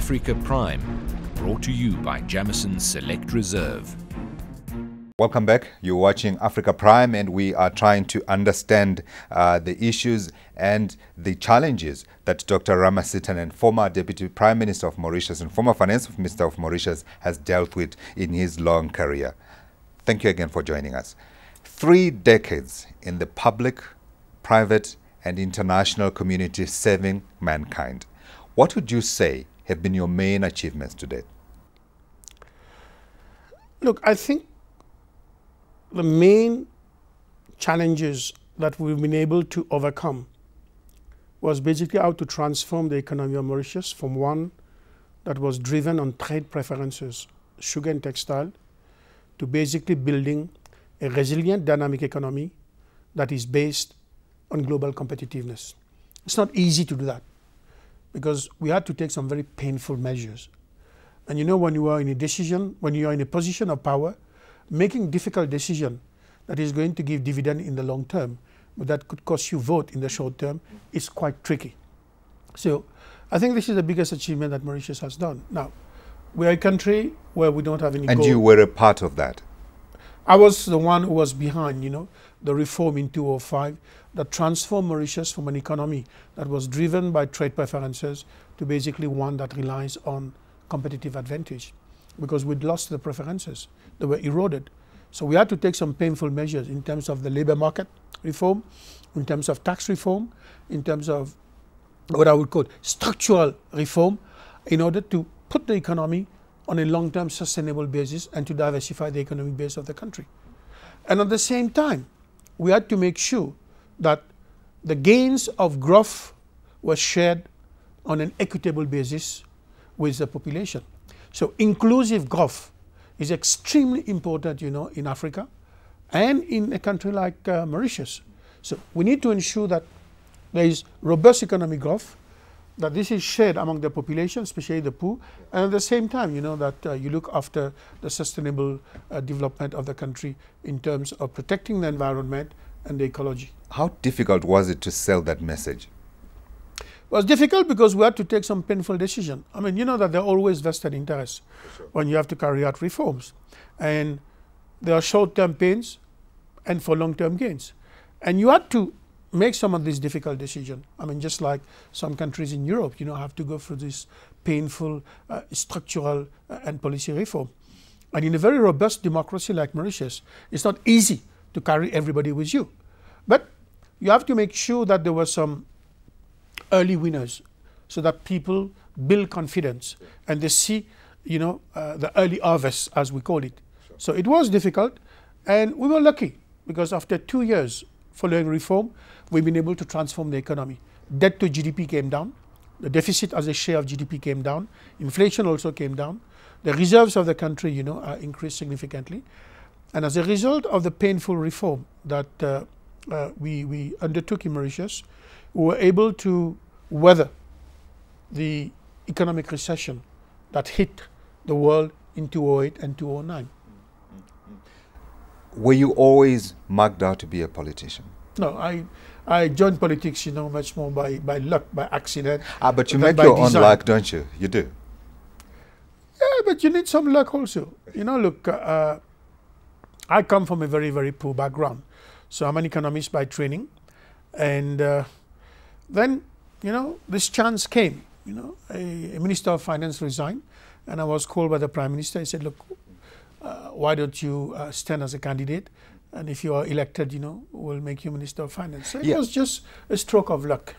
Africa Prime, brought to you by Jamison's Select Reserve. Welcome back. You're watching Africa Prime, and we are trying to understand the issues and the challenges that Dr. Rama Sithanen, former Deputy Prime Minister of Mauritius and former Finance Minister of Mauritius, has dealt with in his long career. Thank you again for joining us. 3 decades in the public, private, and international community serving mankind. What would you say have been your main achievements to date? Look, I think the main challenges that we've been able to overcome was basically how to transform the economy of Mauritius from one that was driven on trade preferences, sugar and textile, to basically building a resilient, dynamic economy that is based on global competitiveness. It's not easy to do that because we had to take some very painful measures. And you know, when you are in a decision, when you are in a position of power, making difficult decision that is going to give dividend in the long term, but that could cost you vote in the short term, is quite tricky. So I think this is the biggest achievement that Mauritius has done. Now, we are a country where we don't have any And gold. you were a part of that. I was the one who was behind, the reform in 2005 that transformed Mauritius from an economy that was driven by trade preferences to basically one that relies on competitive advantage, because we'd lost the preferences. They were eroded. So we had to take some painful measures in terms of the labor market reform, in terms of tax reform, in terms of what I would call structural reform, in order to put the economy on a long-term sustainable basis and to diversify the economic base of the country. And at the same time, we had to make sure that the gains of growth were shared on an equitable basis with the population. So inclusive growth is extremely important, in Africa and in a country like Mauritius. So we need to ensure that there is robust economic growth, that this is shared among the population, especially the poor, and at the same time, that you look after the sustainable development of the country in terms of protecting the environment and the ecology. How difficult was it to sell that message? It was difficult because we had to take some painful decisions. I mean, you know that there are always vested interests when you have to carry out reforms. And there are short-term pains and for long-term gains. And you had to make some of these difficult decisions. I mean, just like some countries in Europe, have to go through this painful structural and policy reform. And in a very robust democracy like Mauritius, it's not easy to carry everybody with you. But you have to make sure that there were some early winners so that people build confidence and they see, the early harvest, as we call it. So it was difficult, and we were lucky because after 2 years following reform, we've been able to transform the economy. Debt to GDP came down. The deficit as a share of GDP came down. Inflation also came down. The reserves of the country, increased significantly. And as a result of the painful reform that we undertook in Mauritius, we were able to weather the economic recession that hit the world in 2008 and 2009. Were you always marked out to be a politician? No, I joined politics, much more by luck, by accident. But you make your own luck, don't you? You do. Yeah, but you need some luck also. Look, I come from a very, very poor background. So I'm an economist by training. And then, this chance came. A minister of finance resigned, and I was called by the prime minister. He said, look, why don't you stand as a candidate? And if you are elected, we'll make you Minister of Finance. So it was just a stroke of luck.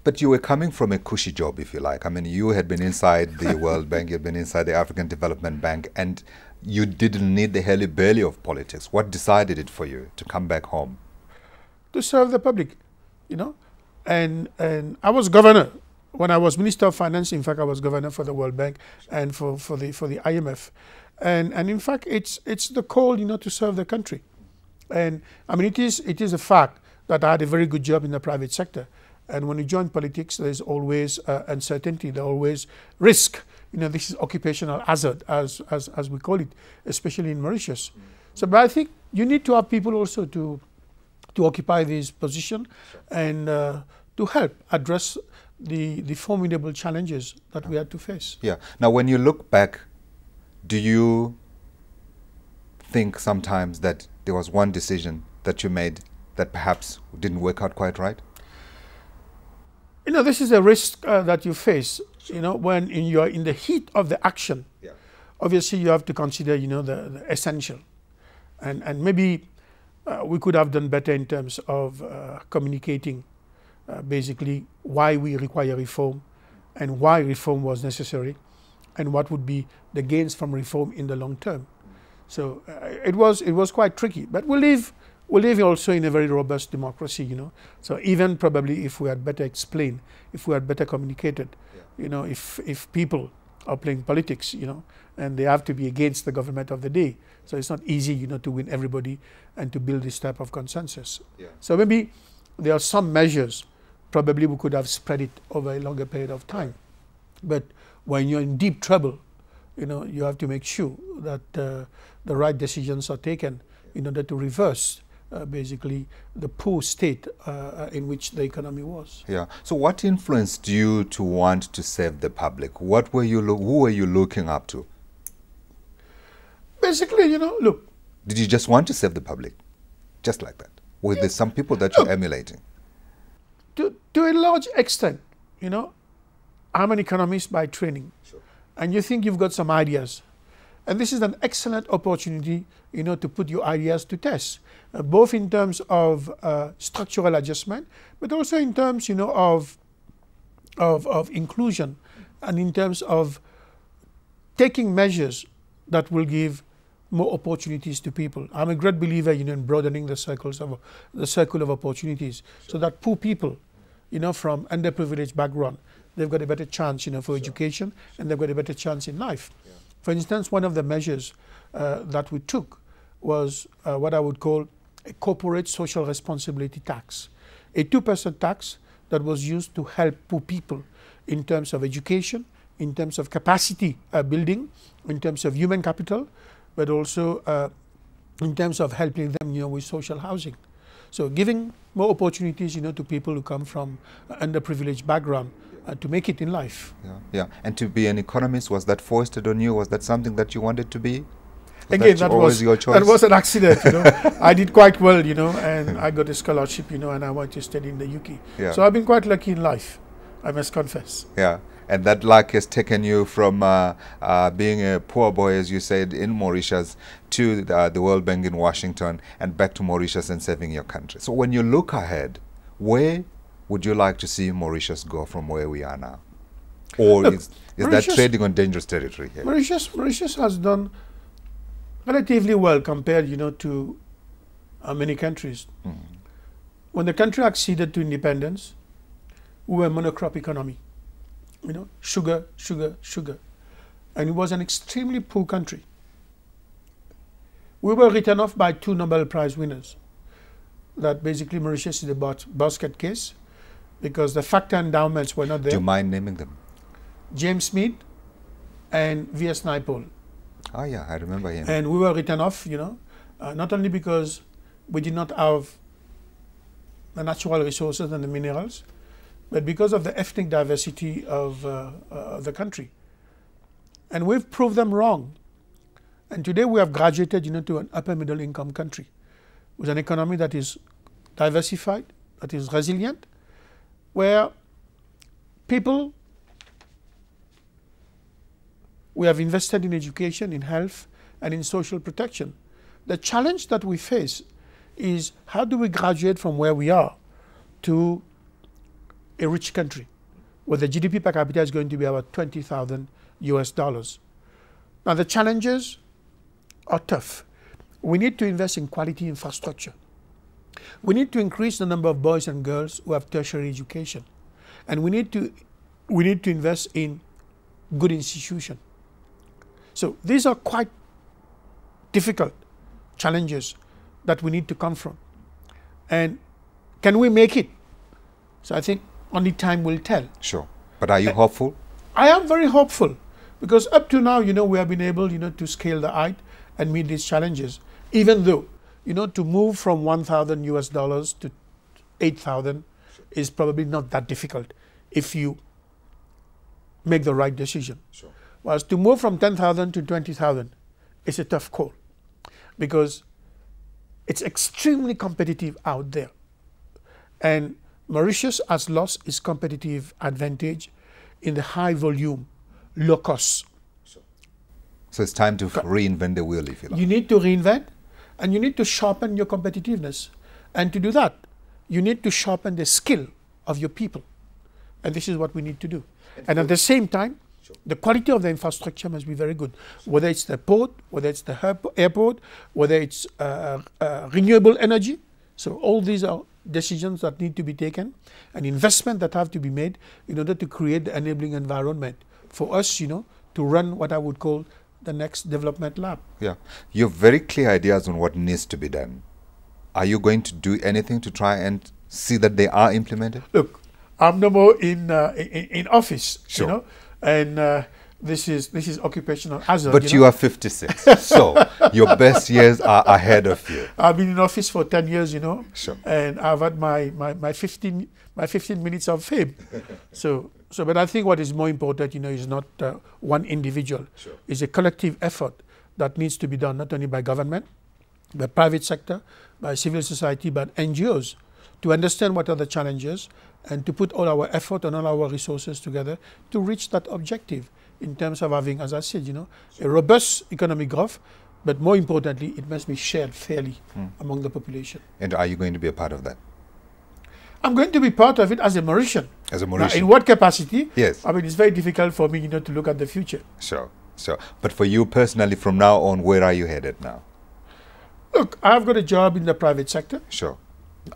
But you were coming from a cushy job, if you like. I mean, you had been inside the World Bank, you had been inside the African Development Bank, and you didn't need the hurly-burly of politics. What decided it for you to come back home? To serve the public, And I was governor. When I was Minister of Finance, in fact, I was governor for the World Bank and for the IMF. And in fact, it's the call, to serve the country. And I mean, it is a fact that I had a very good job in the private sector. And when you join politics, there's always uncertainty, there's always risk. This is occupational hazard, as we call it, especially in Mauritius. So, but I think you need to have people also to occupy this position and to help address the formidable challenges that we had to face. Yeah. Now, when you look back, do you think sometimes that there was one decision that you made that perhaps didn't work out quite right? You know, this is a risk that you face, you know, when you're in the heat of the action. Yeah. Obviously, you have to consider, you know, the essential. And maybe we could have done better in terms of communicating basically why we require reform and why reform was necessary and what would be the gains from reform in the long term. So it was quite tricky, but we live also in a very robust democracy, you know. So even probably if we had better explained, if we had better communicated, you know, if people are playing politics, you know, and they have to be against the government of the day. So it's not easy, you know, to win everybody and to build this type of consensus. Yeah. So maybe there are some measures, probably we could have spread it over a longer period of time. But when you're in deep trouble, you know, you have to make sure that the right decisions are taken in order to reverse basically the poor state in which the economy was. Yeah. So what influenced you to want to save the public? What were you who were you looking up to? Basically, you know, look. Did you just want to save the public? Just like that? Were there some people that you're emulating? To a large extent, you know, I'm an economist by training. Sure. And you think you've got some ideas. And this is an excellent opportunity, you know, to put your ideas to test, both in terms of structural adjustment, but also in terms, you know, of inclusion and in terms of taking measures that will give more opportunities to people. I'm a great believer, you know, in broadening the circle of opportunities, so that poor people, you know, from underprivileged background, they've got a better chance, you know, for education, and they've got a better chance in life. Yeah. For instance, one of the measures that we took was what I would call a corporate social responsibility tax, a 2% tax that was used to help poor people in terms of education, in terms of capacity building, in terms of human capital, but also in terms of helping them, you know, with social housing. So giving more opportunities, you know, to people who come from underprivileged background to make it in life. Yeah, yeah. And to be an economist, was that foisted on you? Was that something that you wanted to be? Again, that was your choice? That was an accident, you know. I did quite well, you know, and I got a scholarship, you know, and I went to study in the UK. Yeah. So I've been quite lucky in life, I must confess. Yeah. And that luck has taken you from being a poor boy, as you said, in Mauritius to the World Bank in Washington and back to Mauritius and saving your country. So when you look ahead, where would you like to see Mauritius go from where we are now? Or look, is that trading on dangerous territory here? Mauritius has done relatively well compared, you know, to many countries. Mm. When the country acceded to independence, we were a monocrop economy. You know, sugar, sugar, sugar. And it was an extremely poor country. We were written off by 2 Nobel Prize winners. That basically Mauritius is a basket case because the factor endowments were not there. Do you mind naming them? James Smith and V.S. Naipaul. Oh yeah, I remember him. And we were written off, you know, not only because we did not have the natural resources and the minerals, but because of the ethnic diversity of the country. And we've proved them wrong. And today we have graduated, you know, to an upper middle income country with an economy that is diversified, that is resilient, where people, we have invested in education, in health, and in social protection. The challenge that we face is how do we graduate from where we are to a rich country where the GDP per capita is going to be about $20,000 US. Now the challenges are tough. We need to invest in quality infrastructure. We need to increase the number of boys and girls who have tertiary education. And we need to invest in good institutions. So these are quite difficult challenges that we need to confront. And can we make it? So I think only time will tell. Sure. But are you hopeful? I am very hopeful because up to now, you know, we have been able, you know, to scale the height and meet these challenges, even though, you know, to move from $1,000 US to 8,000 is probably not that difficult if you make the right decision. Sure. Whereas to move from 10,000 to 20,000 is a tough call, because it's extremely competitive out there. And Mauritius has lost its competitive advantage in the high volume, low cost. So it's time to reinvent the wheel, if you like. You need to reinvent, and you need to sharpen your competitiveness. And to do that, you need to sharpen the skill of your people. And this is what we need to do. And at the same time, the quality of the infrastructure must be very good. Whether it's the port, whether it's the airport, whether it's renewable energy. So all these are decisions that need to be taken, and investment that have to be made in order to create the enabling environment for us, you know, to run what I would call the next development lab. Yeah, you have very clear ideas on what needs to be done. Are you going to do anything to try and see that they are implemented? Look, I'm no more in office, sure. You know, and this is occupational hazard. But you are 56, so your best years are ahead of you. I've been in office for 10 years, you know, sure. And I've had my 15 minutes of fame. But I think what is more important, you know, is not one individual. Sure. It's a collective effort that needs to be done, not only by government, by private sector, by civil society, but NGOs, to understand what are the challenges and to put all our effort and all our resources together to reach that objective in terms of having, as I said, you know, a robust economic growth, but more importantly, it must be shared fairly among the population. And are you going to be a part of that? I'm going to be part of it as a Mauritian. As a Mauritian. Now, in what capacity? Yes. I mean, it's very difficult for me, you know, to look at the future. Sure, sure. But for you personally, from now on, where are you headed now? Look, I've got a job in the private sector. Sure.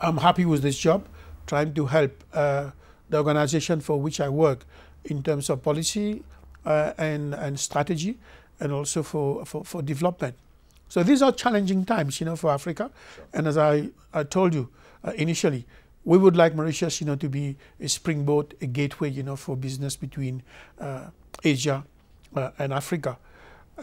I'm happy with this job, trying to help the organization for which I work in terms of policy and strategy, and also for development. So these are challenging times, you know, for Africa. Sure. And as I told you initially, we would like Mauritius, you know, to be a springboard, a gateway, you know, for business between Asia and Africa.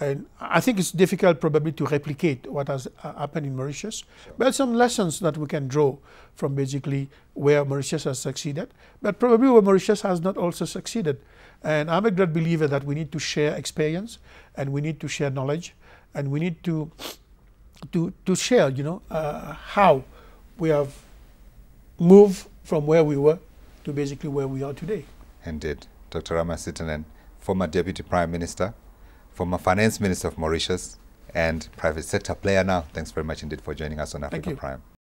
And I think it's difficult probably to replicate what has happened in Mauritius, sure. But some lessons that we can draw from basically where Mauritius has succeeded, but probably where Mauritius has not also succeeded. And I'm a great believer that we need to share experience, and we need to share knowledge, and we need to share, you know, how we have moved from where we were to basically where we are today. Indeed. Dr. Rama Sithanen, former Deputy Prime Minister, former Finance Minister of Mauritius, and private sector player now. Thanks very much indeed for joining us on Africa Prime.